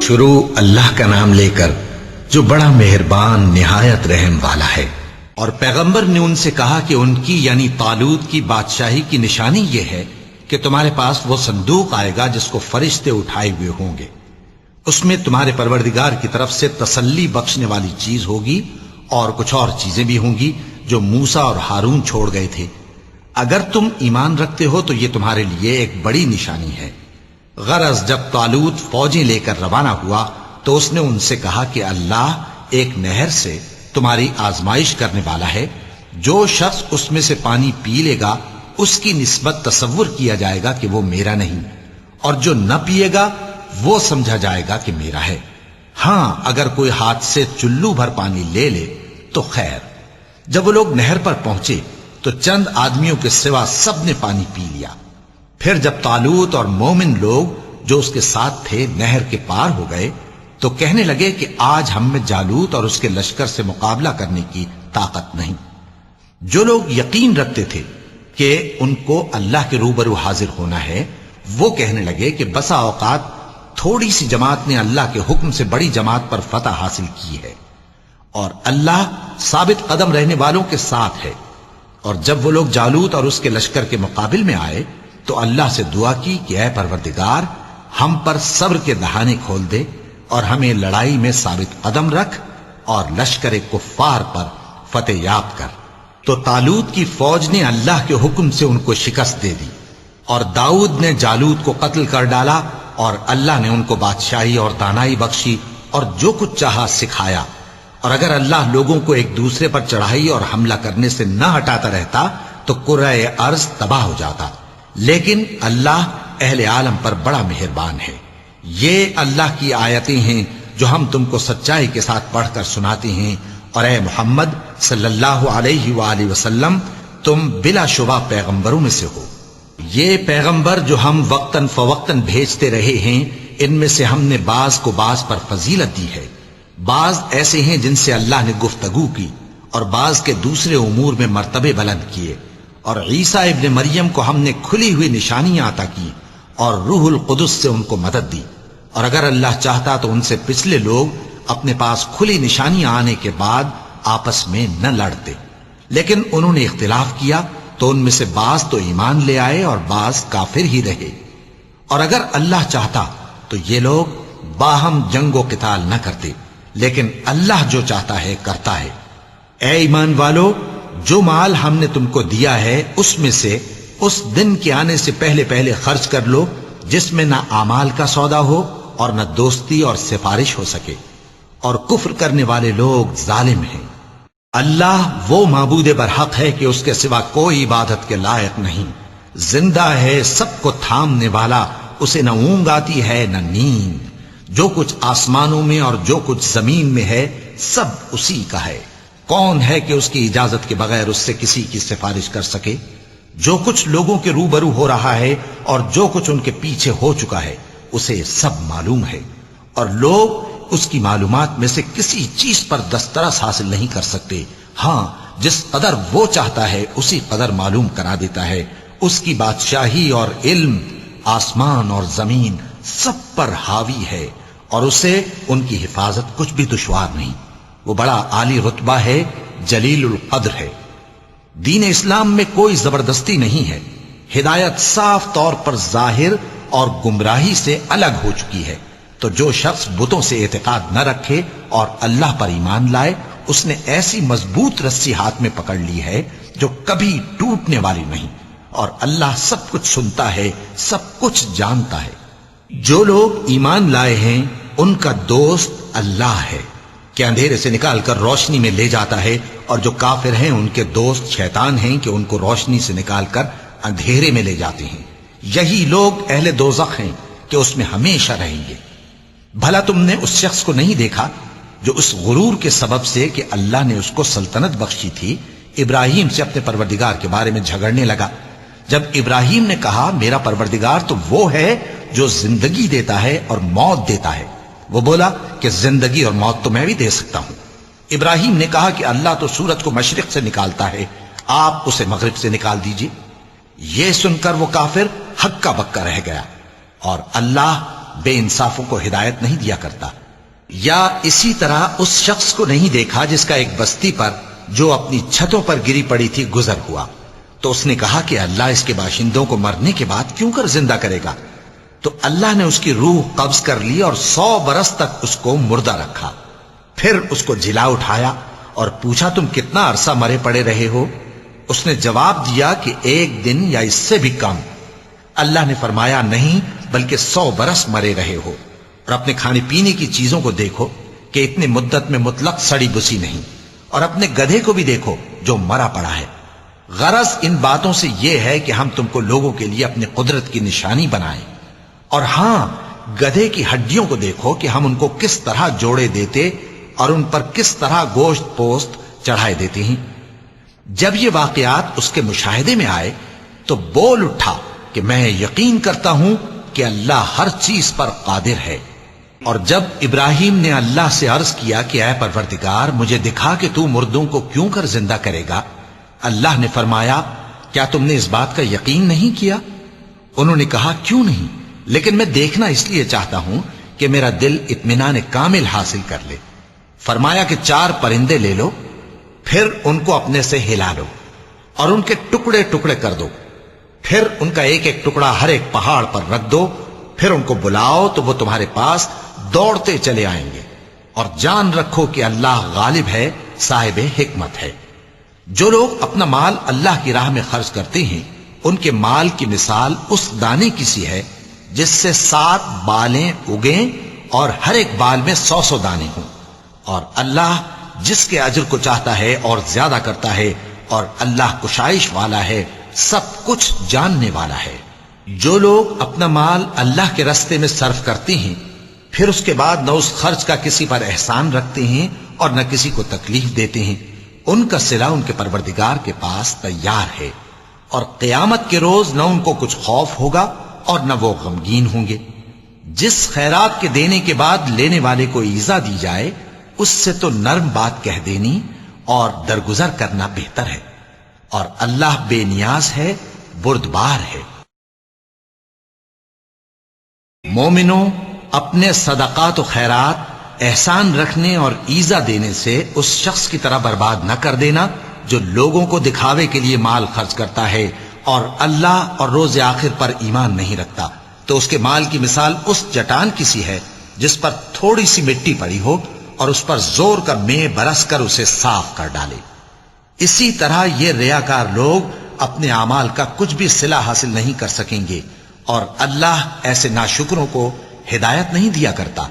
شروع اللہ کا نام لے کر جو بڑا مہربان نہایت رحم والا ہے۔ اور پیغمبر نے ان سے کہا کہ ان کی یعنی طالوت کی بادشاہی کی نشانی یہ ہے کہ تمہارے پاس وہ صندوق آئے گا جس کو فرشتے اٹھائے ہوئے ہوں گے، اس میں تمہارے پروردگار کی طرف سے تسلی بخشنے والی چیز ہوگی اور کچھ اور چیزیں بھی ہوں گی جو موسیٰ اور ہارون چھوڑ گئے تھے۔ اگر تم ایمان رکھتے ہو تو یہ تمہارے لیے ایک بڑی نشانی ہے۔ غرض جب طالوت فوجیں لے کر روانہ ہوا تو اس نے ان سے کہا کہ اللہ ایک نہر سے تمہاری آزمائش کرنے والا ہے، جو شخص اس میں سے پانی پی لے گا اس کی نسبت تصور کیا جائے گا کہ وہ میرا نہیں، اور جو نہ پیے گا وہ سمجھا جائے گا کہ میرا ہے۔ ہاں اگر کوئی ہاتھ سے چلو بھر پانی لے لے تو خیر۔ جب وہ لوگ نہر پر پہنچے تو چند آدمیوں کے سوا سب نے پانی پی لیا۔ پھر جب طالوت اور مومن لوگ جو اس کے ساتھ تھے نہر کے پار ہو گئے تو کہنے لگے کہ آج ہم میں جالوت اور اس کے لشکر سے مقابلہ کرنے کی طاقت نہیں۔ جو لوگ یقین رکھتے تھے کہ ان کو اللہ کے روبرو حاضر ہونا ہے وہ کہنے لگے کہ بسا اوقات تھوڑی سی جماعت نے اللہ کے حکم سے بڑی جماعت پر فتح حاصل کی ہے، اور اللہ ثابت قدم رہنے والوں کے ساتھ ہے۔ اور جب وہ لوگ جالوت اور اس کے لشکر کے مقابل میں آئے تو اللہ سے دعا کی کہ اے پروردگار ہم پر صبر کے دہانے کھول دے اور ہمیں لڑائی میں ثابت قدم رکھ اور لشکر کفار پر فتح یاب کر۔ تو طالوت کی فوج نے اللہ کے حکم سے ان کو شکست دے دی، اور داؤد نے جالوت کو قتل کر ڈالا، اور اللہ نے ان کو بادشاہی اور دانائی بخشی اور جو کچھ چاہا سکھایا۔ اور اگر اللہ لوگوں کو ایک دوسرے پر چڑھائی اور حملہ کرنے سے نہ ہٹاتا رہتا تو کرۂ ارض تباہ ہو جاتا، لیکن اللہ اہل عالم پر بڑا مہربان ہے۔ یہ اللہ کی آیتیں ہیں جو ہم تم کو سچائی کے ساتھ پڑھ کر سناتے ہیں، اور اے محمد صلی اللہ علیہ وآلہ وسلم تم بلا شبہ پیغمبروں میں سے ہو۔ یہ پیغمبر جو ہم وقتاً فوقتاً بھیجتے رہے ہیں ان میں سے ہم نے بعض کو بعض پر فضیلت دی ہے، بعض ایسے ہیں جن سے اللہ نے گفتگو کی اور بعض کے دوسرے امور میں مرتبے بلند کیے، اور عیسیٰ ابن مریم کو ہم نے کھلی ہوئی نشانیاں عطا کی اور روح القدس سے ان کو مدد دی، اور اگر اللہ چاہتا تو ان سے پچھلے لوگ اپنے پاس کھلی نشانیاں آنے کے بعد آپس میں نہ لڑتے، لیکن انہوں نے اختلاف کیا تو ان میں سے بعض تو ایمان لے آئے اور بعض کافر ہی رہے۔ اور اگر اللہ چاہتا تو یہ لوگ باہم جنگ و قتال نہ کرتے، لیکن اللہ جو چاہتا ہے کرتا ہے۔ اے ایمان والو، جو مال ہم نے تم کو دیا ہے اس میں سے اس دن کے آنے سے پہلے پہلے خرچ کر لو جس میں نہ اعمال کا سودا ہو اور نہ دوستی اور سفارش ہو سکے، اور کفر کرنے والے لوگ ظالم ہیں۔ اللہ وہ معبود برحق ہے کہ اس کے سوا کوئی عبادت کے لائق نہیں، زندہ ہے، سب کو تھامنے والا، اسے نہ اونگ آتی ہے نہ نیند۔ جو کچھ آسمانوں میں اور جو کچھ زمین میں ہے سب اسی کا ہے۔ کون ہے کہ اس کی اجازت کے بغیر اس سے کسی کی سفارش کر سکے؟ جو کچھ لوگوں کے روبرو ہو رہا ہے اور جو کچھ ان کے پیچھے ہو چکا ہے اسے سب معلوم ہے، اور لوگ اس کی معلومات میں سے کسی چیز پر دسترس حاصل نہیں کر سکتے۔ ہاں جس قدر وہ چاہتا ہے اسی قدر معلوم کرا دیتا ہے۔ اس کی بادشاہی اور علم آسمان اور زمین سب پر حاوی ہے، اور اسے ان کی حفاظت کچھ بھی دشوار نہیں۔ وہ بڑا عالی رتبہ ہے، جلیل القدر ہے۔ دین اسلام میں کوئی زبردستی نہیں ہے، ہدایت صاف طور پر ظاہر اور گمراہی سے الگ ہو چکی ہے۔ تو جو شخص بتوں سے اعتقاد نہ رکھے اور اللہ پر ایمان لائے اس نے ایسی مضبوط رسی ہاتھ میں پکڑ لی ہے جو کبھی ٹوٹنے والی نہیں، اور اللہ سب کچھ سنتا ہے، سب کچھ جانتا ہے۔ جو لوگ ایمان لائے ہیں ان کا دوست اللہ ہے کہ اندھیرے سے نکال کر روشنی میں لے جاتا ہے، اور جو کافر ہیں ان کے دوست شیطان ہیں کہ ان کو روشنی سے نکال کر اندھیرے میں لے جاتے ہیں۔ یہی لوگ اہل دوزخ ہیں کہ اس میں ہمیشہ رہیں گے۔ بھلا تم نے اس شخص کو نہیں دیکھا جو اس غرور کے سبب سے کہ اللہ نے اس کو سلطنت بخشی تھی ابراہیم سے اپنے پروردگار کے بارے میں جھگڑنے لگا؟ جب ابراہیم نے کہا میرا پروردگار تو وہ ہے جو زندگی دیتا ہے اور موت دیتا ہے، وہ بولا کہ زندگی اور موت تو میں بھی دے سکتا ہوں۔ ابراہیم نے کہا کہ اللہ تو سورج کو مشرق سے نکالتا ہے، آپ اسے مغرب سے نکال دیجئے۔ یہ سن کر وہ کافر ہکا بکا رہ گیا، اور اللہ بے انصافوں کو ہدایت نہیں دیا کرتا؟ یا اسی طرح اس شخص کو نہیں دیکھا جس کا ایک بستی پر جو اپنی چھتوں پر گری پڑی تھی گزر ہوا، تو اس نے کہا کہ اللہ اس کے باشندوں کو مرنے کے بعد کیوں کر زندہ کرے گا؟ تو اللہ نے اس کی روح قبض کر لی اور 100 برس تک اس کو مردہ رکھا. پھر اس کو جلا اٹھایا اور پوچھا تم کتنا عرصہ مرے پڑے رہے ہو؟ اس نے جواب دیا کہ 1 دن یا اس سے بھی کم. اللہ نے فرمایا نہیں بلکہ 100 برس مرے رہے ہو. اور اپنے کھانے پینے کی چیزوں کو دیکھو کہ اتنی مدت میں مطلق سڑی بسی نہیں، اور اپنے گدھے کو بھی دیکھو جو مرا پڑا ہے. غرض ان باتوں سے یہ ہے کہ ہم تم کو لوگوں کے لیے اپنی قدرت کی نشانی بنائیں. اور ہاں، گدھے کی ہڈیوں کو دیکھو کہ ہم ان کو کس طرح جوڑے دیتے اور ان پر کس طرح گوشت پوست چڑھائے دیتے ہیں. جب یہ واقعات اس کے مشاہدے میں آئے تو بول اٹھا کہ میں یقین کرتا ہوں کہ اللہ ہر چیز پر قادر ہے. اور جب ابراہیم نے اللہ سے عرض کیا کہ اے پروردگار مجھے دکھا کہ تو مردوں کو کیوں کر زندہ کرے گا، اللہ نے فرمایا کیا تم نے اس بات کا یقین نہیں کیا؟ انہوں نے کہا کیوں نہیں، لیکن میں دیکھنا اس لیے چاہتا ہوں کہ میرا دل اطمینان کامل حاصل کر لے. فرمایا کہ 4 پرندے لے لو، پھر ان کو اپنے سے ہلا لو اور ان کے ٹکڑے ٹکڑے کر دو، پھر ان کا ایک ایک ٹکڑا ہر ایک پہاڑ پر رکھ دو، پھر ان کو بلاؤ تو وہ تمہارے پاس دوڑتے چلے آئیں گے. اور جان رکھو کہ اللہ غالب ہے، صاحب حکمت ہے. جو لوگ اپنا مال اللہ کی راہ میں خرچ کرتے ہیں ان کے مال کی مثال اس دانے کی سی ہے جس سے 7 بالیں اگیں اور ہر ایک بال میں 100 دانے ہوں. اور اللہ جس کے اجر کو چاہتا ہے اور زیادہ کرتا ہے، اور اللہ کشائش والا ہے، سب کچھ جاننے والا ہے. جو لوگ اپنا مال اللہ کے راستے میں صرف کرتے ہیں پھر اس کے بعد نہ اس خرچ کا کسی پر احسان رکھتے ہیں اور نہ کسی کو تکلیف دیتے ہیں، ان کا صلہ ان کے پروردگار کے پاس تیار ہے. اور قیامت کے روز نہ ان کو کچھ خوف ہوگا اور نہ وہ غمگین ہوں گے. جس خیرات کے دینے کے بعد لینے والے کو ایذا دی جائے اس سے تو نرم بات کہہ دینی اور درگزر کرنا بہتر ہے. اور اللہ بے نیاز ہے، بردبار ہے. مومنوں، اپنے صدقات و خیرات احسان رکھنے اور ایذا دینے سے اس شخص کی طرح برباد نہ کر دینا جو لوگوں کو دکھاوے کے لیے مال خرچ کرتا ہے اور اللہ اور روز آخر پر ایمان نہیں رکھتا. تو اس کے مال کی مثال اس چٹان کی سی ہے جس پر تھوڑی سی مٹی پڑی ہو اور اس پر زور کا مے برس کر اسے صاف کر ڈالے. اسی طرح یہ ریاکار لوگ اپنے اعمال کا کچھ بھی صلہ حاصل نہیں کر سکیں گے، اور اللہ ایسے ناشکروں کو ہدایت نہیں دیا کرتا.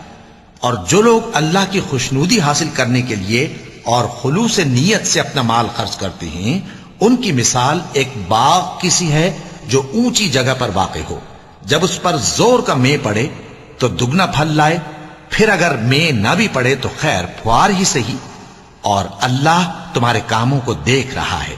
اور جو لوگ اللہ کی خوشنودی حاصل کرنے کے لیے اور خلوص نیت سے اپنا مال خرچ کرتے ہیں ان کی مثال ایک باغ کی سی ہے جو اونچی جگہ پر واقع ہو. جب اس پر زور کا مے پڑے تو دگنا پھل لائے، پھر اگر مے نہ بھی پڑے تو خیر پھوار ہی صحیح. اور اللہ تمہارے کاموں کو دیکھ رہا ہے.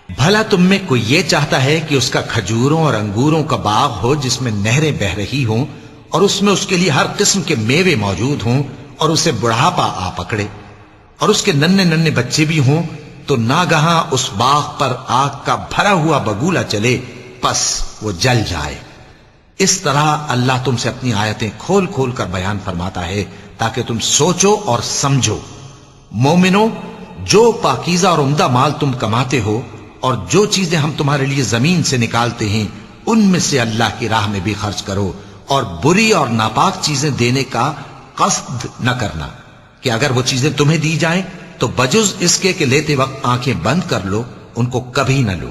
بھلا تم میں کوئی یہ چاہتا ہے کہ اس کا کھجوروں اور انگوروں کا باغ ہو جس میں نہریں بہ رہی ہوں اور اس میں اس کے لیے ہر قسم کے میوے موجود ہوں، اور اسے بڑھاپا آ پکڑے اور اس کے ننھے ننھے بچے بھی ہوں، تو ناگہاں اس باغ پر آگ کا بھرا ہوا بگولا چلے، پس وہ جل جائے. اس طرح اللہ تم سے اپنی آیتیں کھول کھول کر بیان فرماتا ہے تاکہ تم سوچو اور سمجھو. مومنوں، جو پاکیزہ اور عمدہ مال تم کماتے ہو اور جو چیزیں ہم تمہارے لیے زمین سے نکالتے ہیں ان میں سے اللہ کی راہ میں بھی خرچ کرو، اور بری اور ناپاک چیزیں دینے کا قصد نہ کرنا کہ اگر وہ چیزیں تمہیں دی جائیں تو بجز اس کے کہ لیتے وقت آنکھیں بند کر لو، ان کو کبھی نہ لو.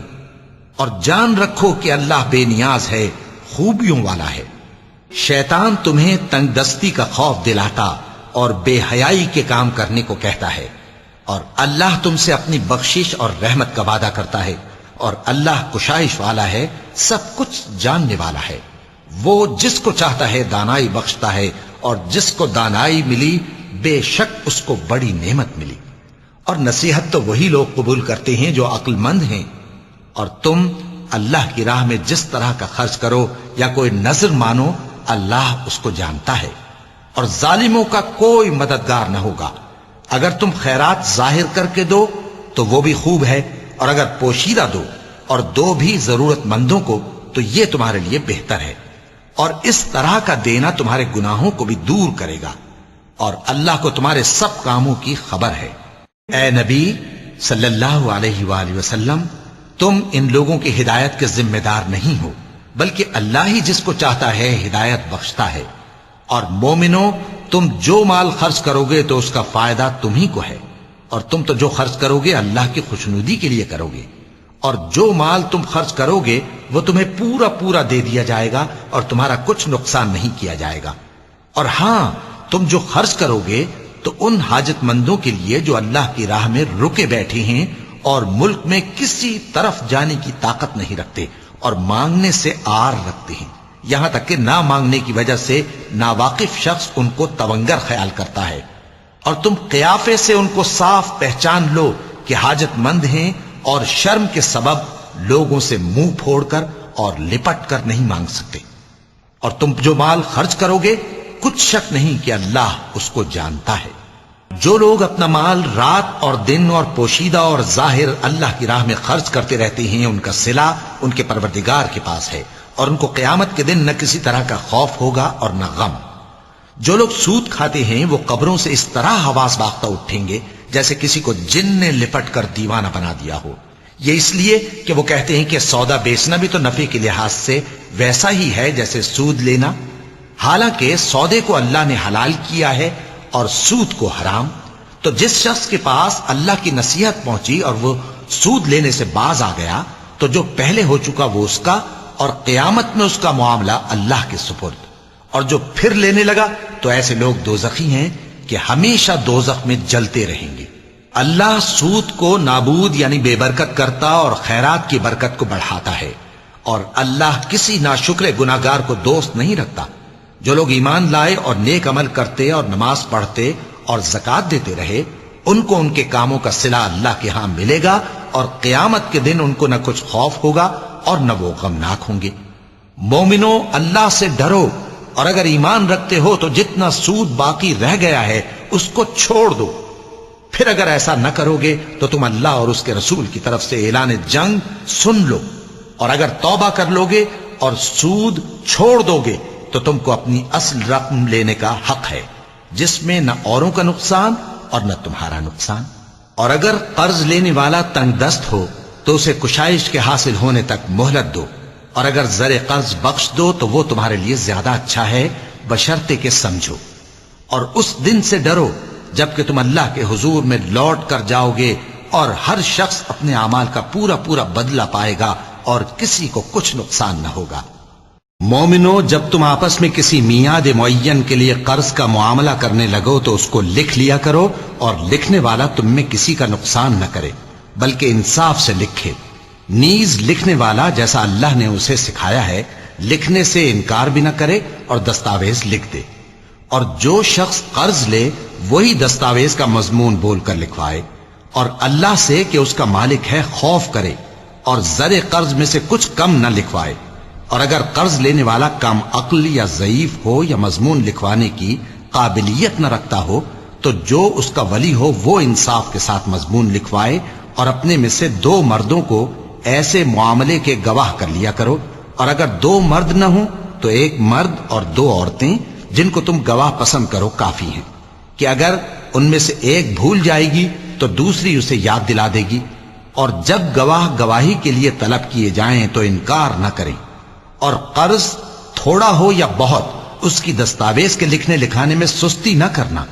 اور جان رکھو کہ اللہ بے نیاز ہے، خوبیوں والا ہے. شیطان تمہیں تنگ دستی کا خوف دلاتا اور بے حیائی کے کام کرنے کو کہتا ہے، اور اللہ تم سے اپنی بخشش اور رحمت کا وعدہ کرتا ہے، اور اللہ کشائش والا ہے، سب کچھ جاننے والا ہے. وہ جس کو چاہتا ہے دانائی بخشتا ہے، اور جس کو دانائی ملی بے شک اس کو بڑی نعمت ملی. اور نصیحت تو وہی لوگ قبول کرتے ہیں جو عقل مند ہیں. اور تم اللہ کی راہ میں جس طرح کا خرچ کرو یا کوئی نذر مانو، اللہ اس کو جانتا ہے. اور ظالموں کا کوئی مددگار نہ ہوگا. اگر تم خیرات ظاہر کر کے دو تو وہ بھی خوب ہے، اور اگر پوشیدہ دو اور دو بھی ضرورت مندوں کو تو یہ تمہارے لیے بہتر ہے. اور اس طرح کا دینا تمہارے گناہوں کو بھی دور کرے گا، اور اللہ کو تمہارے سب کاموں کی خبر ہے۔ اے نبی صلی اللہ علیہ وآلہ وسلم، تم ان لوگوں کی ہدایت کے ذمہ دار نہیں ہو، بلکہ اللہ ہی جس کو چاہتا ہے ہدایت بخشتا ہے۔ اور مومنو، تم جو مال خرچ کرو گے تو اس کا فائدہ تمہیں کو ہے، اور تم تو جو خرچ کرو گے اللہ کی خوشنودی کے لیے کرو گے، اور جو مال تم خرچ کرو گے وہ تمہیں پورا پورا دے دیا جائے گا اور تمہارا کچھ نقصان نہیں کیا جائے گا۔ اور ہاں، تم جو خرچ کرو گے تو ان حاجت مندوں کے لیے جو اللہ کی راہ میں رکے بیٹھے ہیں اور ملک میں کسی طرف جانے کی طاقت نہیں رکھتے اور مانگنے سے آر رکھتے ہیں، یہاں تک کہ نہ مانگنے کی وجہ سے ناواقف شخص ان کو تونگر خیال کرتا ہے، اور تم قیافے سے ان کو صاف پہچان لو کہ حاجت مند ہیں، اور شرم کے سبب لوگوں سے منہ پھوڑ کر اور لپٹ کر نہیں مانگ سکتے۔ اور تم جو مال خرچ کرو گے کچھ شک نہیں کہ اللہ اس کو جانتا ہے۔ جو لوگ اپنا مال رات اور دن اور پوشیدہ اور ظاہر اللہ کی راہ میں خرچ کرتے رہتے ہیں، ان کا صلہ ان کے پروردگار کے پاس ہے، اور ان کو قیامت کے دن نہ کسی طرح کا خوف ہوگا اور نہ غم۔ جو لوگ سود کھاتے ہیں وہ قبروں سے اس طرح حواس باختہ اٹھیں گے جیسے کسی کو جن نے لپٹ کر دیوانہ بنا دیا ہو، یہ اس لیے کہ وہ کہتے ہیں کہ سودا بیچنا بھی تو نفع کے لحاظ سے ویسا ہی ہے جیسے سود لینا، حالانکہ سودے کو اللہ نے حلال کیا ہے اور سود کو حرام۔ تو جس شخص کے پاس اللہ کی نصیحت پہنچی اور وہ سود لینے سے باز آ گیا تو جو پہلے ہو چکا وہ اس کا، اور قیامت میں اس کا معاملہ اللہ کے سپرد۔ اور جو پھر لینے لگا تو ایسے لوگ دوزخی ہیں کہ ہمیشہ دوزخ میں جلتے رہیں گے۔ اللہ سود کو نابود یعنی بے برکت کرتا اور خیرات کی برکت کو بڑھاتا ہے، اور اللہ کسی ناشکر گناہگار کو دوست نہیں رکھتا۔ جو لوگ ایمان لائے اور نیک عمل کرتے اور نماز پڑھتے اور زکوٰۃ دیتے رہے، ان کو ان کے کاموں کا صلہ اللہ کے ہاں ملے گا، اور قیامت کے دن ان کو نہ کچھ خوف ہوگا اور نہ وہ غمناک ہوں گے۔ مومنو، اللہ سے ڈرو، اور اگر ایمان رکھتے ہو تو جتنا سود باقی رہ گیا ہے اس کو چھوڑ دو۔ پھر اگر ایسا نہ کرو گے تو تم اللہ اور اس کے رسول کی طرف سے اعلان جنگ سن لو، اور اگر توبہ کر لو گے اور سود چھوڑ دو گے تو تم کو اپنی اصل رقم لینے کا حق ہے، جس میں نہ اوروں کا نقصان اور نہ تمہارا نقصان۔ اور اگر قرض لینے والا تنگ دست ہو تو اسے کشائش کے حاصل ہونے تک مہلت دو، اور اگر زر قرض بخش دو تو وہ تمہارے لیے زیادہ اچھا ہے، بشرطے کہ سمجھو۔ اور اس دن سے ڈرو جبکہ تم اللہ کے حضور میں لوٹ کر جاؤ گے، اور ہر شخص اپنے اعمال کا پورا پورا بدلہ پائے گا اور کسی کو کچھ نقصان نہ ہوگا۔ مومنو، جب تم آپس میں کسی میعاد معین کے لیے قرض کا معاملہ کرنے لگو تو اس کو لکھ لیا کرو، اور لکھنے والا تم میں کسی کا نقصان نہ کرے بلکہ انصاف سے لکھے۔ نیز لکھنے والا جیسا اللہ نے اسے سکھایا ہے لکھنے سے انکار بھی نہ کرے اور دستاویز لکھ دے۔ اور جو شخص قرض لے وہی دستاویز کا مضمون بول کر لکھوائے، اور اللہ سے کہ اس کا مالک ہے خوف کرے، اور زر قرض میں سے کچھ کم نہ لکھوائے۔ اور اگر قرض لینے والا کم عقل یا ضعیف ہو یا مضمون لکھوانے کی قابلیت نہ رکھتا ہو تو جو اس کا ولی ہو وہ انصاف کے ساتھ مضمون لکھوائے، اور اپنے میں سے 2 مردوں کو ایسے معاملے کے گواہ کر لیا کرو، اور اگر 2 مرد نہ ہوں تو 1 مرد اور 2 عورتیں جن کو تم گواہ پسند کرو کافی ہیں، کہ اگر ان میں سے ایک بھول جائے گی تو دوسری اسے یاد دلا دے گی۔ اور جب گواہ گواہی کے لیے طلب کیے جائیں تو انکار نہ کریں۔ اور قرض تھوڑا ہو یا بہت اس کی دستاویز کے لکھنے لکھانے میں سستی نہ کرنا،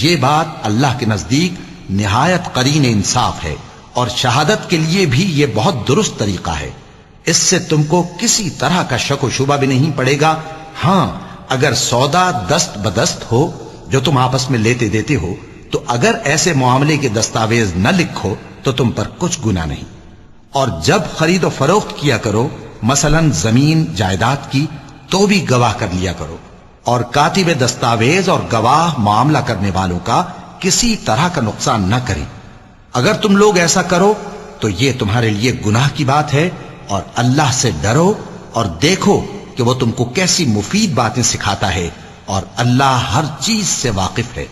یہ بات اللہ کے نزدیک نہایت قرین انصاف ہے، اور شہادت کے لیے بھی یہ بہت درست طریقہ ہے۔ اس سے تم کو کسی طرح کا شک و شبہ بھی نہیں پڑے گا۔ ہاں، اگر سودا دست بدست ہو جو تم آپس میں لیتے دیتے ہو تو اگر ایسے معاملے کے دستاویز نہ لکھو تو تم پر کچھ گناہ نہیں۔ اور جب خرید و فروخت کیا کرو، مثلا زمین جائیداد کی، تو بھی گواہ کر لیا کرو، اور کاتب دستاویز اور گواہ معاملہ کرنے والوں کا کسی طرح کا نقصان نہ کریں۔ اگر تم لوگ ایسا کرو تو یہ تمہارے لیے گناہ کی بات ہے، اور اللہ سے ڈرو اور دیکھو کہ وہ تم کو کیسی مفید باتیں سکھاتا ہے، اور اللہ ہر چیز سے واقف ہے۔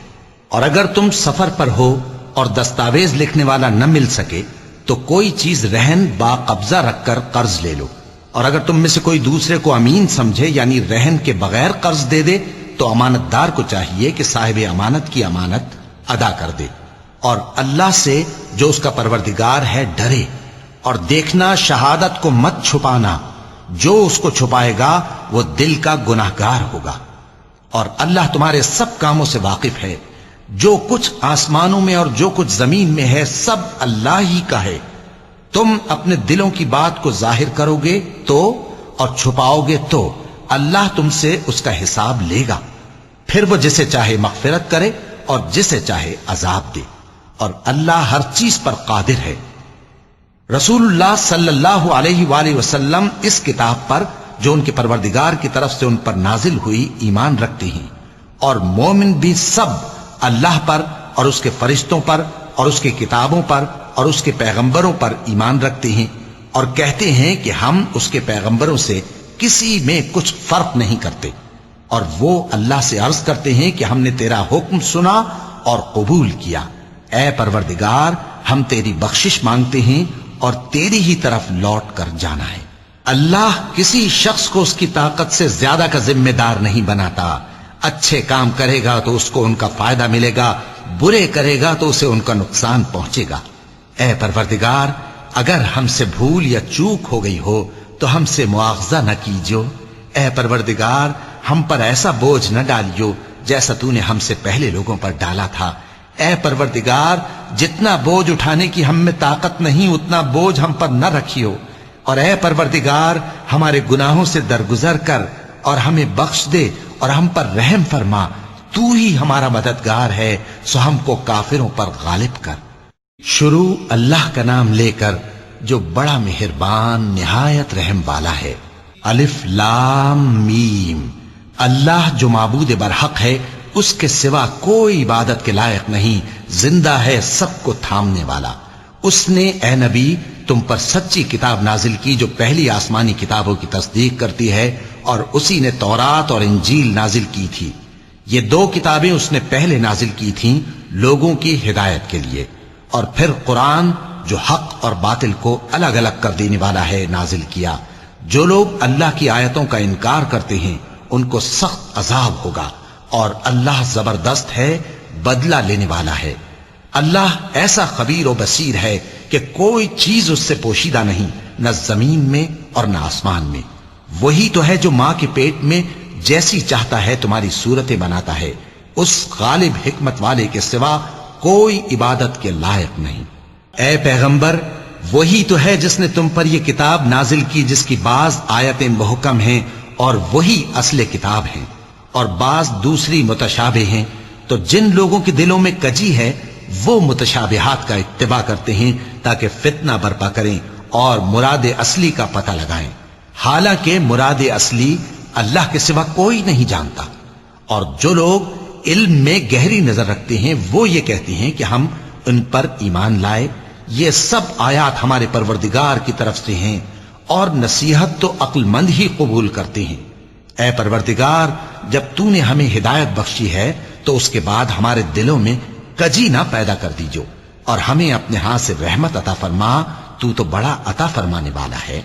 اور اگر تم سفر پر ہو اور دستاویز لکھنے والا نہ مل سکے تو کوئی چیز رہن با قبضہ رکھ کر قرض لے لو، اور اگر تم میں سے کوئی دوسرے کو امین سمجھے یعنی رہن کے بغیر قرض دے دے تو امانت دار کو چاہیے کہ صاحب امانت کی امانت ادا کر دے، اور اللہ سے جو اس کا پروردگار ہے ڈرے، اور دیکھنا شہادت کو مت چھپانا، جو اس کو چھپائے گا وہ دل کا گناہگار ہوگا، اور اللہ تمہارے سب کاموں سے واقف ہے، جو کچھ آسمانوں میں اور جو کچھ زمین میں ہے سب اللہ ہی کا ہے۔ تم اپنے دلوں کی بات کو ظاہر کرو گے تو اور چھپاؤ گے تو اللہ تم سے اس کا حساب لے گا، پھر وہ جسے چاہے مغفرت کرے اور جسے چاہے عذاب دے، اور اللہ ہر چیز پر قادر ہے۔ رسول اللہ صلی اللہ علیہ وآلہ وسلم اس کتاب پر جو ان کے پروردگار کی طرف سے ان پر نازل ہوئی ایمان رکھتے ہیں، اور مومن بھی سب اللہ پر اور اس کے فرشتوں پر اور اس کے کتابوں پر اور اس کے پیغمبروں پر ایمان رکھتے ہیں، اور کہتے ہیں کہ ہم اس کے پیغمبروں سے کسی میں کچھ فرق نہیں کرتے، اور وہ اللہ سے عرض کرتے ہیں کہ ہم نے تیرا حکم سنا اور قبول کیا، اے پروردگار ہم تیری بخشش مانگتے ہیں اور تیری ہی طرف لوٹ کر جانا ہے۔ اللہ کسی شخص کو اس کی طاقت سے زیادہ کا ذمہ دار نہیں بناتا، اچھے کام کرے گا تو اس کو ان کا فائدہ ملے گا، برے کرے گا تو اسے ان کا نقصان پہنچے گا۔ اے پروردگار اگر ہم سے بھول یا چوک ہو گئی ہو تو ہم سے مواخذہ نہ کیجو، اے پروردگار ہم پر ایسا بوجھ نہ ڈالیو جیسا تو نے ہم سے پہلے لوگوں پر ڈالا تھا، اے پروردگار جتنا بوجھ اٹھانے کی ہم میں طاقت نہیں اتنا بوجھ ہم پر نہ رکھیو، اور اے پروردگار ہمارے گناہوں سے درگزر کر اور ہمیں بخش دے اور ہم پر رحم فرما، تو ہی ہمارا مددگار ہے، سو ہم کو کافروں پر غالب کر۔ شروع اللہ کا نام لے کر جو بڑا مہربان نہایت رحم والا ہے۔ الف لام میم، اللہ جو معبود برحق ہے اس کے سوا کوئی عبادت کے لائق نہیں، زندہ ہے سب کو تھامنے والا۔ اس نے اے نبی تم پر سچی کتاب نازل کی جو پہلی آسمانی کتابوں کی تصدیق کرتی ہے، اور اسی نے تورات اور انجیل نازل کی تھی۔ یہ دو کتابیں اس نے پہلے نازل کی تھیں لوگوں کی ہدایت کے لیے، اور پھر قرآن جو حق اور باطل کو الگ الگ کر دینے والا ہے نازل کیا۔ جو لوگ اللہ کی آیتوں کا انکار کرتے ہیں ان کو سخت عذاب ہوگا، اور اللہ زبردست ہے، بدلہ لینے والا ہے۔ اللہ ایسا خبیر و بصیر ہے کہ کوئی چیز اس سے پوشیدہ نہیں، نہ زمین میں اور نہ آسمان میں۔ وہی تو ہے جو ماں کے پیٹ میں جیسی چاہتا ہے تمہاری صورتیں بناتا ہے، اس غالب حکمت والے کے سوا کوئی عبادت کے لائق نہیں۔ اے پیغمبر وہی تو ہے جس نے تم پر یہ کتاب نازل کی جس کی بعض آیتیں محکم ہیں اور وہی اصل کتاب ہیں، اور بعض دوسری متشابہ ہیں، تو جن لوگوں کے دلوں میں کجی ہے وہ متشابہات کا اتباع کرتے ہیں تاکہ فتنہ برپا کریں اور مراد اصلی کا پتہ لگائیں، حالانکہ مراد اصلی اللہ کے سوا کوئی نہیں جانتا۔ اور جو لوگ علم میں گہری نظر رکھتے ہیں وہ یہ کہتے ہیں کہ ہم ان پر ایمان لائے، یہ سب آیات ہمارے پروردگار کی طرف سے ہیں، اور نصیحت تو عقل مند ہی قبول کرتے ہیں۔ اے پروردگار جب تو نے ہمیں ہدایت بخشی ہے تو اس کے بعد ہمارے دلوں میں کجی نہ پیدا کر دیجو، اور ہمیں اپنے ہاتھ سے رحمت عطا فرما، تو بڑا عطا فرمانے والا ہے۔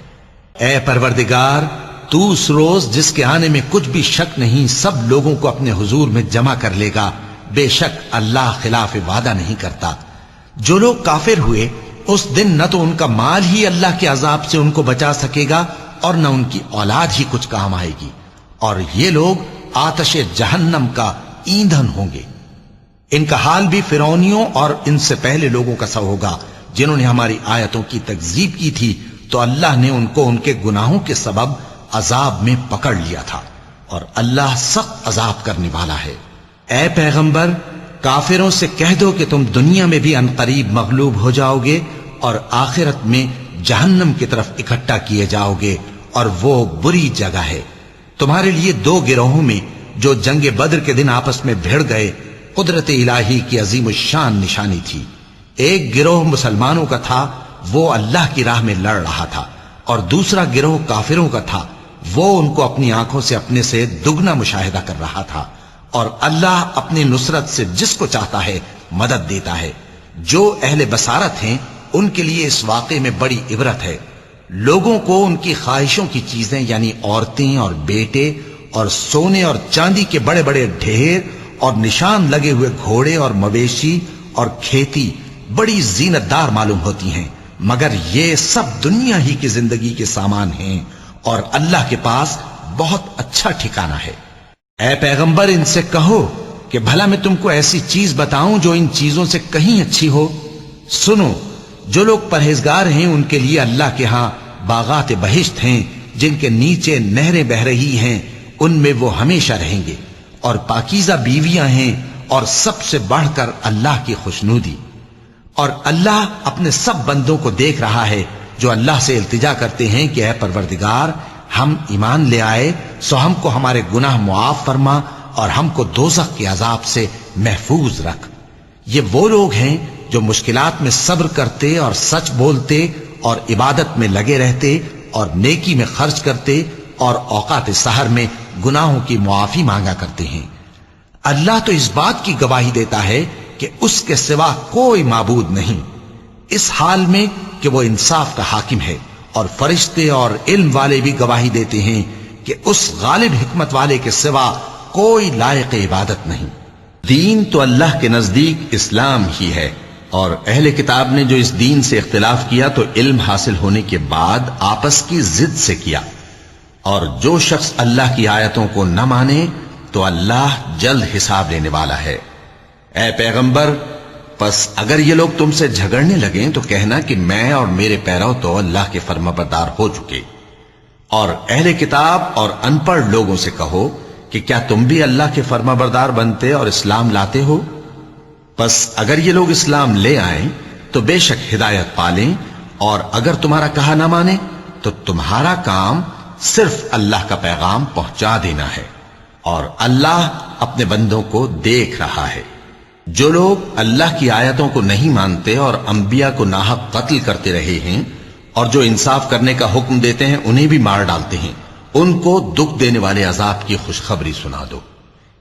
اے پروردگار تو اس روز جس کے آنے میں کچھ بھی شک نہیں سب لوگوں کو اپنے حضور میں جمع کر لے گا، بے شک اللہ خلاف وعدہ نہیں کرتا۔ جو لوگ کافر ہوئے اس دن نہ تو ان کا مال ہی اللہ کے عذاب سے ان کو بچا سکے گا اور نہ ان کی اولاد ہی کچھ کام آئے گی، اور یہ لوگ آتش جہنم کا ایندھن ہوں گے۔ ان کا حال بھی فرعونیوں اور ان سے پہلے لوگوں کا سا ہوگا جنہوں نے ہماری آیتوں کی تکذیب کی تھی، تو اللہ نے ان کو ان کے گناہوں کے سبب عذاب میں پکڑ لیا تھا، اور اللہ سخت عذاب کرنے والا ہے۔ اے پیغمبر کافروں سے کہہ دو کہ تم دنیا میں بھی عنقریب مغلوب ہو جاؤ گے اور آخرت میں جہنم کی طرف اکٹھا کیے جاؤ گے، اور وہ بری جگہ ہے۔ تمہارے لیے دو گروہوں میں جو جنگ بدر کے دن آپس میں بھیڑ گئے قدرت الہی کی عظیم الشان نشانی تھی۔ ایک گروہ مسلمانوں کا تھا، وہ اللہ کی راہ میں لڑ رہا تھا، اور دوسرا گروہ کافروں کا تھا، وہ ان کو اپنی آنکھوں سے اپنے سے دگنا مشاہدہ کر رہا تھا۔ اور اللہ اپنی نصرت سے جس کو چاہتا ہے مدد دیتا ہے۔ جو اہل بصارت ہیں ان کے لیے اس واقعے میں بڑی عبرت ہے۔ لوگوں کو ان کی خواہشوں کی چیزیں یعنی عورتیں اور بیٹے اور سونے اور چاندی کے بڑے بڑے ڈھیر اور نشان لگے ہوئے گھوڑے اور مویشی اور کھیتی بڑی زینت دار معلوم ہوتی ہیں، مگر یہ سب دنیا ہی کی زندگی کے سامان ہیں اور اللہ کے پاس بہت اچھا ٹھکانہ ہے۔ اے پیغمبر ان سے کہو کہ بھلا میں تم کو ایسی چیز بتاؤں جو ان چیزوں سے کہیں اچھی ہو؟ سنو، جو لوگ پرہیزگار ہیں ان کے لیے اللہ کے ہاں باغات بہشت ہیں جن کے نیچے نہریں بہ رہی ہیں، ان میں وہ ہمیشہ رہیں گے، اور پاکیزہ بیویاں ہیں، اور سب سے بڑھ کر اللہ کی خوشنودی۔ اور اللہ اپنے سب بندوں کو دیکھ رہا ہے جو اللہ سے التجا کرتے ہیں کہ اے پروردگار، ہم ایمان لے آئے سو ہم کو ہمارے گناہ معاف فرما اور ہم کو دوزخ کے عذاب سے محفوظ رکھ۔ یہ وہ لوگ ہیں جو مشکلات میں صبر کرتے اور سچ بولتے اور عبادت میں لگے رہتے اور نیکی میں خرچ کرتے اور اوقات سحر میں گناہوں کی معافی مانگا کرتے ہیں۔ اللہ تو اس بات کی گواہی دیتا ہے کہ اس کے سوا کوئی معبود نہیں، اس حال میں کہ وہ انصاف کا حاکم ہے، اور فرشتے اور علم والے بھی گواہی دیتے ہیں کہ اس غالب حکمت والے کے سوا کوئی لائق عبادت نہیں۔ دین تو اللہ کے نزدیک اسلام ہی ہے، اور اہل کتاب نے جو اس دین سے اختلاف کیا تو علم حاصل ہونے کے بعد آپس کی ضد سے کیا، اور جو شخص اللہ کی آیتوں کو نہ مانے تو اللہ جلد حساب لینے والا ہے۔ اے پیغمبر، پس اگر یہ لوگ تم سے جھگڑنے لگیں تو کہنا کہ میں اور میرے پیرو تو اللہ کے فرمانبردار ہو چکے، اور اہل کتاب اور ان پڑھ لوگوں سے کہو کہ کیا تم بھی اللہ کے فرمانبردار بنتے اور اسلام لاتے ہو؟ پس اگر یہ لوگ اسلام لے آئیں تو بے شک ہدایت پالیں، اور اگر تمہارا کہا نہ مانے تو تمہارا کام صرف اللہ کا پیغام پہنچا دینا ہے، اور اللہ اپنے بندوں کو دیکھ رہا ہے۔ جو لوگ اللہ کی آیتوں کو نہیں مانتے اور انبیاء کو ناحق قتل کرتے رہے ہیں، اور جو انصاف کرنے کا حکم دیتے ہیں انہیں بھی مار ڈالتے ہیں، ان کو دکھ دینے والے عذاب کی خوشخبری سنا دو۔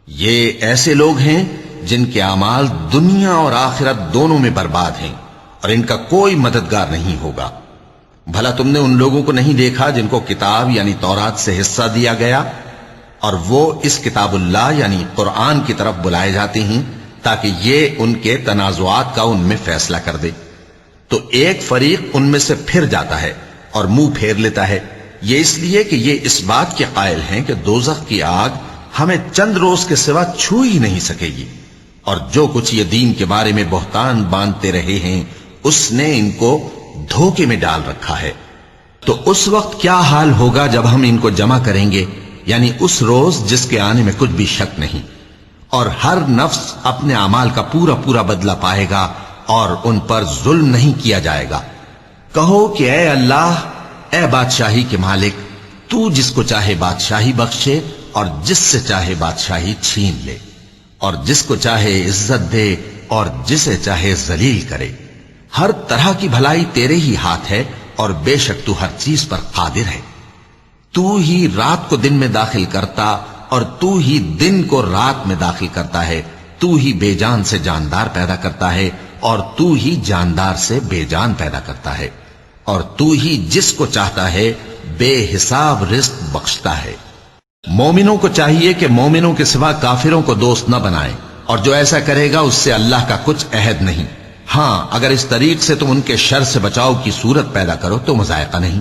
یہ ایسے لوگ ہیں جن کے اعمال دنیا اور آخرت دونوں میں برباد ہیں، اور ان کا کوئی مددگار نہیں ہوگا۔ بھلا تم نے ان لوگوں کو نہیں دیکھا جن کو کتاب یعنی تورات سے حصہ دیا گیا، اور وہ اس کتاب اللہ یعنی قرآن کی طرف بلائے جاتے ہیں تاکہ یہ ان کے تنازعات کا ان میں فیصلہ کر دے، تو ایک فریق ان میں سے پھر جاتا ہے اور منہ پھیر لیتا ہے، یہ اس لیے کہ یہ اس بات کے قائل ہیں کہ دوزخ کی آگ ہمیں چند روز کے سوا چھو ہی نہیں سکے گی، اور جو کچھ یہ دین کے بارے میں بہتان باندھتے رہے ہیں اس نے ان کو دھوکے میں ڈال رکھا ہے۔ تو اس وقت کیا حال ہوگا جب ہم ان کو جمع کریں گے، یعنی اس روز جس کے آنے میں کچھ بھی شک نہیں، اور ہر نفس اپنے اعمال کا پورا پورا بدلہ پائے گا اور ان پر ظلم نہیں کیا جائے گا۔ کہو کہ اے اللہ، اے بادشاہی کے مالک، تو جس کو چاہے بادشاہی بخشے اور جس سے چاہے بادشاہی چھین لے، اور جس کو چاہے عزت دے اور جسے چاہے ذلیل کرے۔ ہر طرح کی بھلائی تیرے ہی ہاتھ ہے، اور بے شک تو ہر چیز پر قادر ہے۔ تو ہی رات کو دن میں داخل کرتا اور تو ہی دن کو رات میں داخل کرتا ہے، تو ہی بے جان سے جاندار پیدا کرتا ہے اور تو ہی جاندار سے بے جان پیدا کرتا ہے، اور تو ہی جس کو چاہتا ہے بے حساب رزق بخشتا ہے۔ مومنوں کو چاہیے کہ مومنوں کے سوا کافروں کو دوست نہ بنائیں، اور جو ایسا کرے گا اس سے اللہ کا کچھ عہد نہیں۔ ہاں، اگر اس طریق سے تم ان کے شر سے بچاؤ کی صورت پیدا کرو تو مذائقہ نہیں،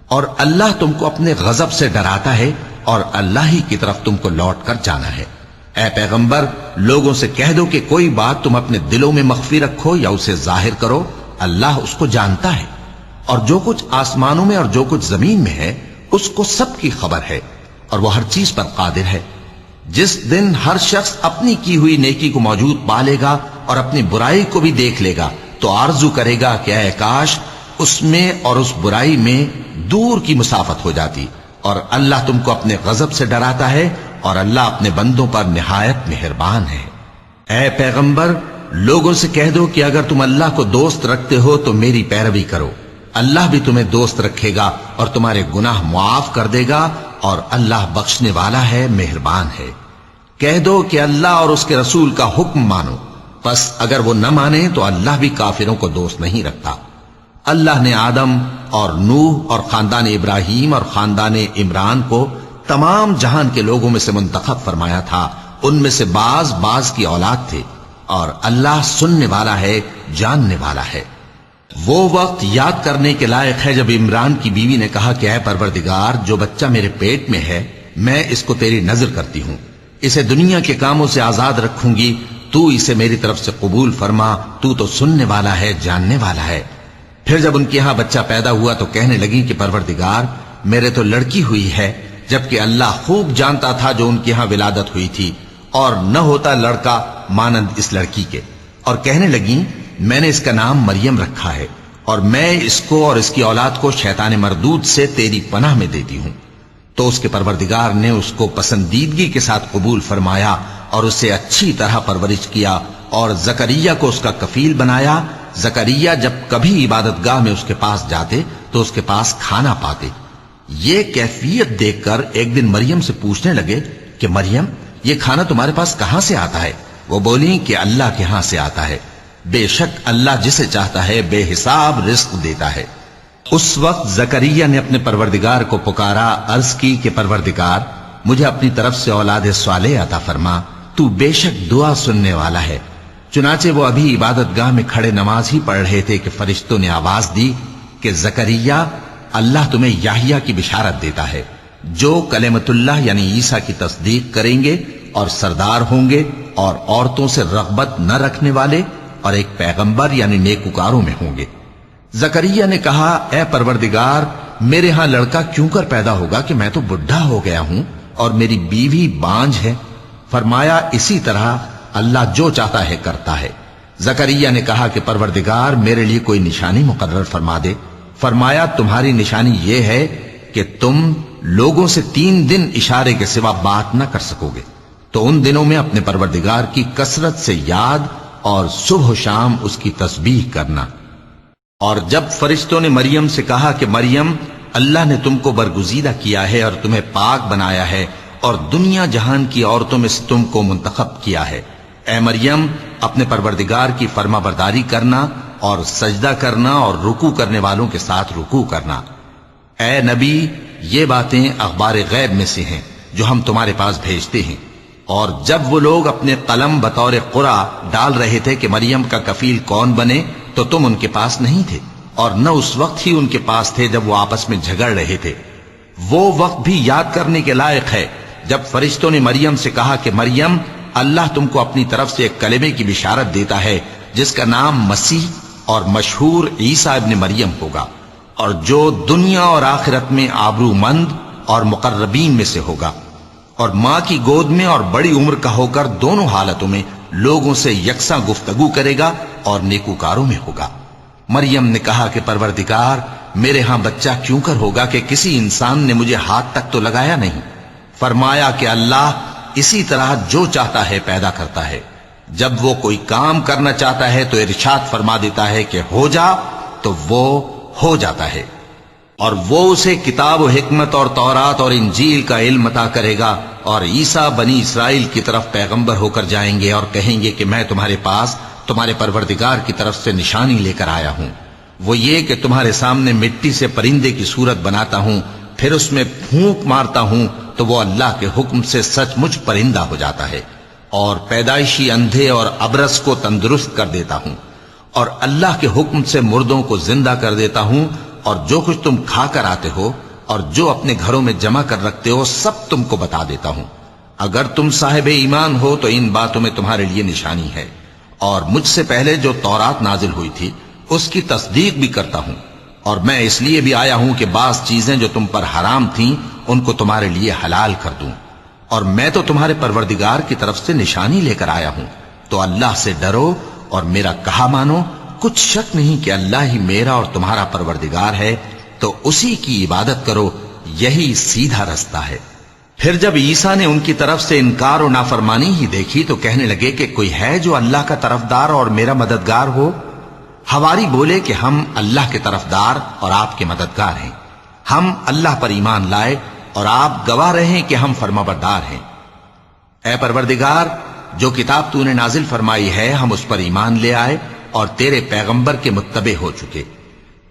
اور اللہ تم کو اپنے غضب سے ڈراتا ہے، اور اللہ ہی کی طرف تم کو لوٹ کر جانا ہے۔ اے پیغمبر، لوگوں سے کہہ دو کہ کوئی بات تم اپنے دلوں میں مخفی رکھو یا اسے ظاہر کرو، اللہ اس کو جانتا ہے، اور جو کچھ آسمانوں میں اور جو کچھ زمین میں ہے اس کو سب کی خبر ہے، اور وہ ہر چیز پر قادر ہے۔ جس دن ہر شخص اپنی کی ہوئی نیکی کو موجود پا لے گا اور اپنی برائی کو بھی دیکھ لے گا تو آرزو کرے گا کہ اے کاش اس میں اور اس برائی میں دور کی مسافت ہو جاتی، اور اللہ تم کو اپنے غضب سے ڈراتا ہے، اور اللہ اپنے بندوں پر نہایت مہربان ہے۔ اے پیغمبر، لوگوں سے کہہ دو کہ اگر تم اللہ کو دوست رکھتے ہو تو میری پیروی کرو، اللہ بھی تمہیں دوست رکھے گا اور تمہارے گناہ معاف کر دے گا، اور اللہ بخشنے والا ہے، مہربان ہے۔ کہہ دو کہ اللہ اور اس کے رسول کا حکم مانو، پس اگر وہ نہ مانے تو اللہ بھی کافروں کو دوست نہیں رکھتا۔ اللہ نے آدم اور نوح اور خاندان ابراہیم اور خاندان عمران کو تمام جہان کے لوگوں میں سے منتخب فرمایا تھا. ان میں سے بعض کی اولاد تھے، اور اللہ سننے والا ہے، جاننے والا ہے. وہ وقت یاد کرنے کے لائق ہے جب عمران کی بیوی نے کہا کہ اے پروردگار، جو بچہ میرے پیٹ میں ہے میں اس کو تیری نذر کرتی ہوں، اسے دنیا کے کاموں سے آزاد رکھوں گی، تو اسے میری طرف سے قبول فرما، تو سننے والا ہے، جاننے والا ہے. پھر جب ان کے ہاں بچہ پیدا ہوا تو کہنے لگی کہ پروردگار، میرے تو لڑکی ہوئی ہے، جبکہ اللہ خوب جانتا تھا جو ان کے ہاں ولادت ہوئی تھی، اور نہ ہوتا لڑکا مانند اس لڑکی کے. اور کہنے لگی میں نے اس کا نام مریم رکھا ہے، اور میں اس کو اور اس کی اولاد کو شیطان مردود سے تیری پناہ میں دیتی ہوں. تو اس کے پروردگار نے اس کو پسندیدگی کے ساتھ قبول فرمایا اور اسے اچھی طرح پرورش کیا، اور زکریا کو اس کا کفیل بنایا. زکریا جب کبھی عبادت گاہ میں اس کے پاس جاتے تو اس کے پاس کھانا پاتے. یہ کیفیت دیکھ کر ایک دن مریم سے پوچھنے لگے کہ مریم، یہ کھانا تمہارے پاس کہاں سے آتا ہے؟ وہ بولی کہ اللہ کے ہاں سے آتا ہے، بے شک اللہ جسے چاہتا ہے بے حساب رزق دیتا ہے. اس وقت زکریا نے اپنے پروردگار کو پکارا، عرض کی کہ پروردگار، مجھے اپنی طرف سے اولاد صالح عطا فرما، تو بے شک دعا سننے والا ہے. چنانچہ وہ ابھی عبادت گاہ میں کھڑے نماز ہی پڑھ رہے تھے کہ فرشتوں نے آواز دی کہ زکریا، اللہ تمہیں یحییٰ کی بشارت دیتا ہے، جو کلمۃ اللہ یعنی عیسیٰ کی تصدیق کریں گے اور سردار ہوں گے، اور عورتوں سے رغبت نہ رکھنے والے، اور ایک پیغمبر یعنی نیکوکاروں میں ہوں گے. زکریا نے کہا اے پروردگار، میرے ہاں لڑکا کیوں کر پیدا ہوگا کہ میں تو بڈھا ہو گیا ہوں اور میری بیوی بانجھ ہے. فرمایا اسی طرح اللہ جو چاہتا ہے کرتا ہے. زکریا نے کہا کہ پروردگار، میرے لیے کوئی نشانی مقرر فرما دے. فرمایا تمہاری نشانی یہ ہے کہ تم لوگوں سے 3 دن اشارے کے سوا بات نہ کر سکو گے. تو ان دنوں میں اپنے پروردگار کی کثرت سے یاد اور صبح و شام اس کی تسبیح کرنا. اور جب فرشتوں نے مریم سے کہا کہ مریم، اللہ نے تم کو برگزیدہ کیا ہے اور تمہیں پاک بنایا ہے اور دنیا جہان کی عورتوں میں سے تم کو منتخب کیا ہے، اے مریم اپنے پروردگار کی فرما برداری کرنا اور سجدہ کرنا اور رکوع کرنے والوں کے ساتھ رکوع کرنا. اے نبی، یہ باتیں اخبار غیب میں سے ہیں جو ہم تمہارے پاس بھیجتے ہیں. اور جب وہ لوگ اپنے قلم بطور قرعہ ڈال رہے تھے کہ مریم کا کفیل کون بنے تو تم ان کے پاس نہیں تھے، اور نہ اس وقت ہی ان کے پاس تھے جب وہ آپس میں جھگڑ رہے تھے. وہ وقت بھی یاد کرنے کے لائق ہے جب فرشتوں نے مریم سے کہا کہ مریم، اللہ تم کو اپنی طرف سے ایک کلمے کی بشارت دیتا ہے جس کا نام مسیح اور مشہور عیسیٰ ابن مریم ہوگا، اور جو دنیا اور آخرت میں آبرو مند اور مقربین میں سے ہوگا، اور ماں کی گود میں اور بڑی عمر کا ہو کر دونوں حالتوں میں لوگوں سے یکساں گفتگو کرے گا اور نیکوکاروں میں ہوگا. مریم نے کہا کہ پروردگار، میرے ہاں بچہ کیوں کر ہوگا کہ کسی انسان نے مجھے ہاتھ تک تو لگایا نہیں. فرمایا کہ اللہ اسی طرح جو چاہتا ہے پیدا کرتا ہے. جب وہ کوئی کام کرنا چاہتا ہے تو ارشاد فرما دیتا ہے کہ ہو جا، تو وہ ہو جاتا ہے. اور وہ اسے کتاب و حکمت اور تورات اور انجیل کا علم عطا کرے گا، اور عیسیٰ بنی اسرائیل کی طرف پیغمبر ہو کر جائیں گے اور کہیں گے کہ میں تمہارے پاس تمہارے پروردگار کی طرف سے نشانی لے کر آیا ہوں. وہ یہ کہ تمہارے سامنے مٹی سے پرندے کی صورت بناتا ہوں، پھر اس میں پھونک مارتا ہوں تو وہ اللہ کے حکم سے سچ مچ پرندہ ہو جاتا ہے، اور پیدائشی اندھے اور ابرص کو تندرست کر دیتا ہوں، اور اللہ کے حکم سے مردوں کو زندہ کر دیتا ہوں، اور جو کچھ تم کھا کر آتے ہو اور جو اپنے گھروں میں جمع کر رکھتے ہو سب تم کو بتا دیتا ہوں. اگر تم صاحب ایمان ہو تو ان باتوں میں تمہارے لیے نشانی ہے. اور مجھ سے پہلے جو تورات نازل ہوئی تھی اس کی تصدیق بھی کرتا ہوں، اور میں اس لیے بھی آیا ہوں کہ بعض چیزیں جو تم پر حرام تھیں ان کو تمہارے لیے حلال کر دوں. اور میں تو تمہارے پروردگار کی طرف سے نشانی لے کر آیا ہوں. تو اللہ سے ڈرو اور میرا کہا مانو. کچھ شک نہیں کہ اللہ ہی میرا اور تمہارا پروردگار ہے، تو اسی کی عبادت کرو، یہی سیدھا رستہ ہے. پھر جب عیسیٰ نے ان کی طرف سے انکار و نافرمانی ہی دیکھی تو کہنے لگے کہ کوئی ہے جو اللہ کا طرفدار اور میرا مددگار ہو؟ حواری بولے کہ ہم اللہ کے طرفدار اور آپ کے مددگار ہیں. ہم اللہ پر ایمان لائے اور آپ گواہ رہے کہ ہم فرمانبردار ہیں. اے پروردگار، جو کتاب تو نے نازل فرمائی ہے ہم اس پر ایمان لے آئے اور تیرے پیغمبر کے متبع ہو چکے.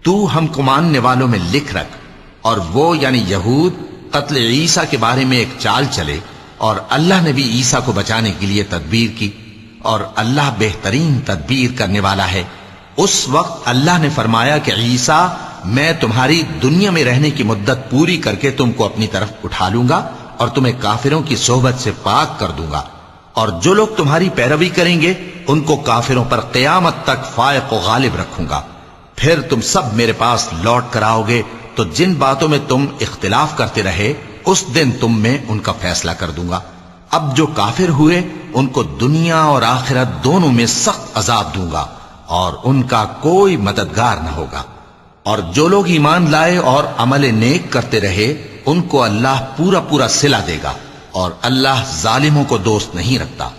تو ہم کو ماننے والوں میں لکھ رکھ، اور وہ یعنی یہود قتل عیسیٰ کے بارے میں ایک چال چلے، اور اللہ نے بھی عیسیٰ کو بچانے کے لیے تدبیر کی، اور اللہ بہترین تدبیر کرنے والا ہے۔ اس وقت اللہ نے فرمایا کہ عیسیٰ، میں تمہاری دنیا میں رہنے کی مدت پوری کر کے تم کو اپنی طرف اٹھا لوں گا اور تمہیں کافروں کی صحبت سے پاک کر دوں گا، اور جو لوگ تمہاری پیروی کریں گے ان کو کافروں پر قیامت تک فائق و غالب رکھوں گا۔ پھر تم سب میرے پاس لوٹ کر آؤ گے تو جن باتوں میں تم اختلاف کرتے رہے اس دن تم میں ان کا فیصلہ کر دوں گا۔ اب جو کافر ہوئے ان کو دنیا اور آخرت دونوں میں سخت عذاب دوں گا، اور ان کا کوئی مددگار نہ ہوگا۔ اور جو لوگ ایمان لائے اور عمل نیک کرتے رہے ان کو اللہ پورا پورا صلہ دے گا، اور اللہ ظالموں کو دوست نہیں رکھتا۔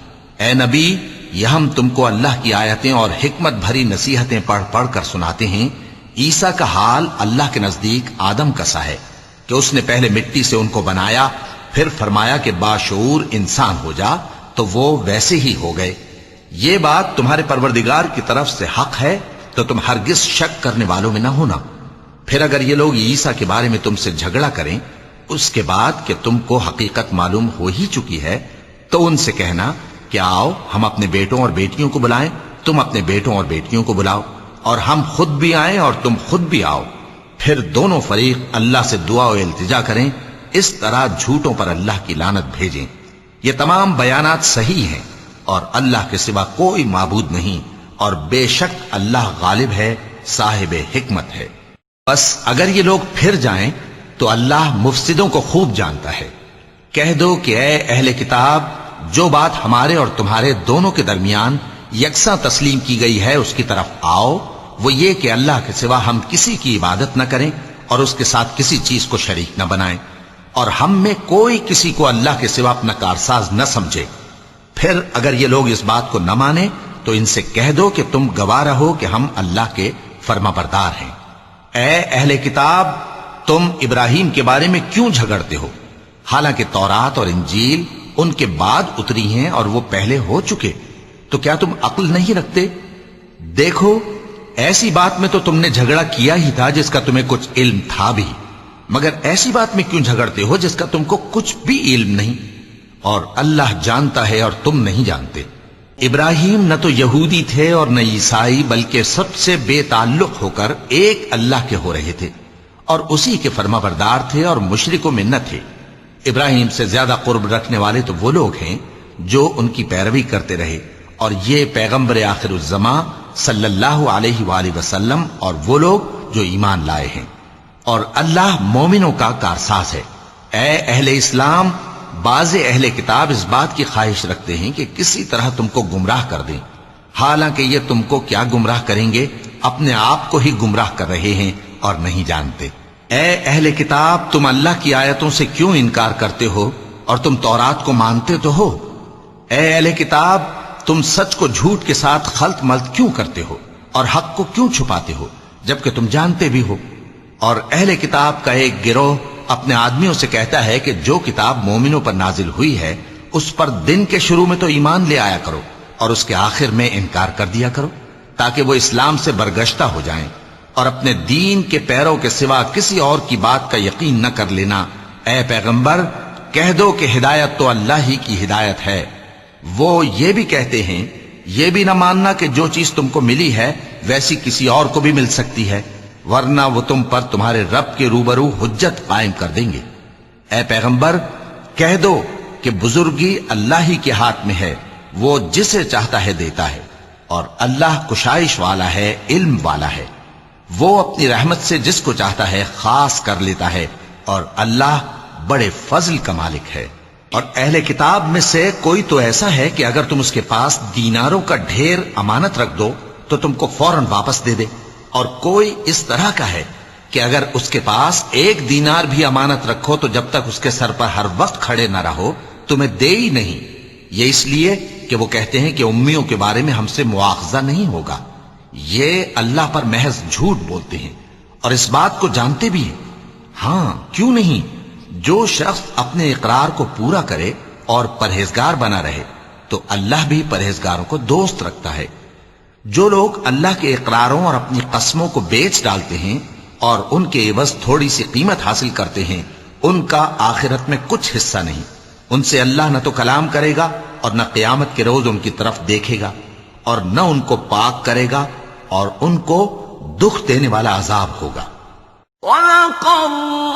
اے نبی، یہ ہم تم کو اللہ کی آیتیں اور حکمت بھری نصیحتیں پڑھ پڑھ کر سناتے ہیں۔ عیسیٰ کا حال اللہ کے نزدیک آدم کا سا ہے کہ اس نے پہلے مٹی سے ان کو بنایا، پھر فرمایا کہ باشعور انسان ہو جا، تو وہ ویسے ہی ہو گئے۔ یہ بات تمہارے پروردگار کی طرف سے حق ہے، تو تم ہرگز شک کرنے والوں میں نہ ہونا۔ پھر اگر یہ لوگ عیسیٰ کے بارے میں تم سے جھگڑا کریں اس کے بعد کہ تم کو حقیقت معلوم ہو ہی چکی ہے، تو ان سے کہنا کہ آؤ ہم اپنے بیٹوں اور بیٹیوں کو بلائیں، تم اپنے بیٹوں اور بیٹیوں کو بلاؤ، اور ہم خود بھی آئیں اور تم خود بھی آؤ، پھر دونوں فریق اللہ سے دعا و التجا کریں، اس طرح جھوٹوں پر اللہ کی لعنت بھیجیں۔ یہ تمام بیانات صحیح ہیں، اور اللہ کے سوا کوئی معبود نہیں، اور بے شک اللہ غالب ہے، صاحب حکمت ہے۔ بس اگر یہ لوگ پھر جائیں تو اللہ مفسدوں کو خوب جانتا ہے۔ کہہ دو کہ اے اہل کتاب، جو بات ہمارے اور تمہارے دونوں کے درمیان یکساں تسلیم کی گئی ہے اس کی طرف آؤ، وہ یہ کہ اللہ کے سوا ہم کسی کی عبادت نہ کریں اور اس کے ساتھ کسی چیز کو شریک نہ بنائیں، اور ہم میں کوئی کسی کو اللہ کے سوا اپنا کارساز نہ سمجھے۔ پھر اگر یہ لوگ اس بات کو نہ مانیں تو ان سے کہہ دو کہ تم گواہ رہو کہ ہم اللہ کے فرما بردار ہیں۔ اے اہل کتاب، تم ابراہیم کے بارے میں کیوں جھگڑتے ہو؟ حالانکہ تورات اور انجیل ان کے بعد اتری ہیں اور وہ پہلے ہو چکے، تو کیا تم عقل نہیں رکھتے؟ دیکھو، ایسی بات میں تو تم نے جھگڑا کیا ہی تھا جس کا تمہیں کچھ علم تھا بھی، مگر ایسی بات میں کیوں جھگڑتے ہو جس کا تم کو کچھ بھی علم نہیں؟ اور اللہ جانتا ہے اور تم نہیں جانتے۔ ابراہیم نہ تو یہودی تھے اور نہ عیسائی، بلکہ سب سے بے تعلق ہو کر ایک اللہ کے ہو رہے تھے، اور اسی کے فرما بردار تھے اور مشرکوں میں نہ تھے۔ ابراہیم سے زیادہ قرب رکھنے والے تو وہ لوگ ہیں جو ان کی پیروی کرتے رہے، اور یہ پیغمبر آخر الزماں صلی اللہ علیہ وآلہ وسلم اور وہ لوگ جو ایمان لائے ہیں، اور اللہ مومنوں کا کارساز ہے۔ اے اہل اسلام، بعض اہل کتاب اس بات کی خواہش رکھتے ہیں کہ کسی طرح تم کو گمراہ کر دیں، حالانکہ یہ تم کو کیا گمراہ کریں گے، اپنے آپ کو ہی گمراہ کر رہے ہیں اور نہیں جانتے۔ اے اہل کتاب، تم اللہ کی آیتوں سے کیوں انکار کرتے ہو اور تم تورات کو مانتے تو ہو؟ اے اہل کتاب، تم سچ کو جھوٹ کے ساتھ خلط ملط کیوں کرتے ہو اور حق کو کیوں چھپاتے ہو جبکہ تم جانتے بھی ہو؟ اور اہل کتاب کا ایک گروہ اپنے آدمیوں سے کہتا ہے کہ جو کتاب مومنوں پر نازل ہوئی ہے اس پر دن کے شروع میں تو ایمان لے آیا کرو اور اس کے آخر میں انکار کر دیا کرو، تاکہ وہ اسلام سے برگشتہ ہو جائیں، اور اپنے دین کے پیروں کے سوا کسی اور کی بات کا یقین نہ کر لینا۔ اے پیغمبر، کہہ دو کہ ہدایت تو اللہ ہی کی ہدایت ہے۔ وہ یہ بھی کہتے ہیں، یہ بھی نہ ماننا کہ جو چیز تم کو ملی ہے ویسی کسی اور کو بھی مل سکتی ہے، ورنہ وہ تم پر تمہارے رب کے روبرو حجت قائم کر دیں گے۔ اے پیغمبر، کہہ دو کہ بزرگی اللہ ہی کے ہاتھ میں ہے، وہ جسے چاہتا ہے دیتا ہے، اور اللہ کشائش والا ہے، علم والا ہے۔ وہ اپنی رحمت سے جس کو چاہتا ہے خاص کر لیتا ہے، اور اللہ بڑے فضل کا مالک ہے۔ اور اہل کتاب میں سے کوئی تو ایسا ہے کہ اگر تم اس کے پاس دیناروں کا ڈھیر امانت رکھ دو تو تم کو فوراً واپس دے دے، اور کوئی اس طرح کا ہے کہ اگر اس کے پاس 1 دینار بھی امانت رکھو تو جب تک اس کے سر پر ہر وقت کھڑے نہ رہو تمہیں دے ہی نہیں۔ یہ اس لیے کہ وہ کہتے ہیں کہ امیوں کے بارے میں ہم سے مواخذہ نہیں ہوگا۔ یہ اللہ پر محض جھوٹ بولتے ہیں اور اس بات کو جانتے بھی ہیں۔ ہاں، کیوں نہیں؟ جو شخص اپنے اقرار کو پورا کرے اور پرہیزگار بنا رہے تو اللہ بھی پرہیزگاروں کو دوست رکھتا ہے۔ جو لوگ اللہ کے اقراروں اور اپنی قسموں کو بیچ ڈالتے ہیں اور ان کے عوض تھوڑی سی قیمت حاصل کرتے ہیں، ان کا آخرت میں کچھ حصہ نہیں۔ ان سے اللہ نہ تو کلام کرے گا اور نہ قیامت کے روز ان کی طرف دیکھے گا، اور نہ ان کو پاک کرے گا، اور ان کو دکھ دینے والا عذاب ہوگا۔ وَلَقَدْ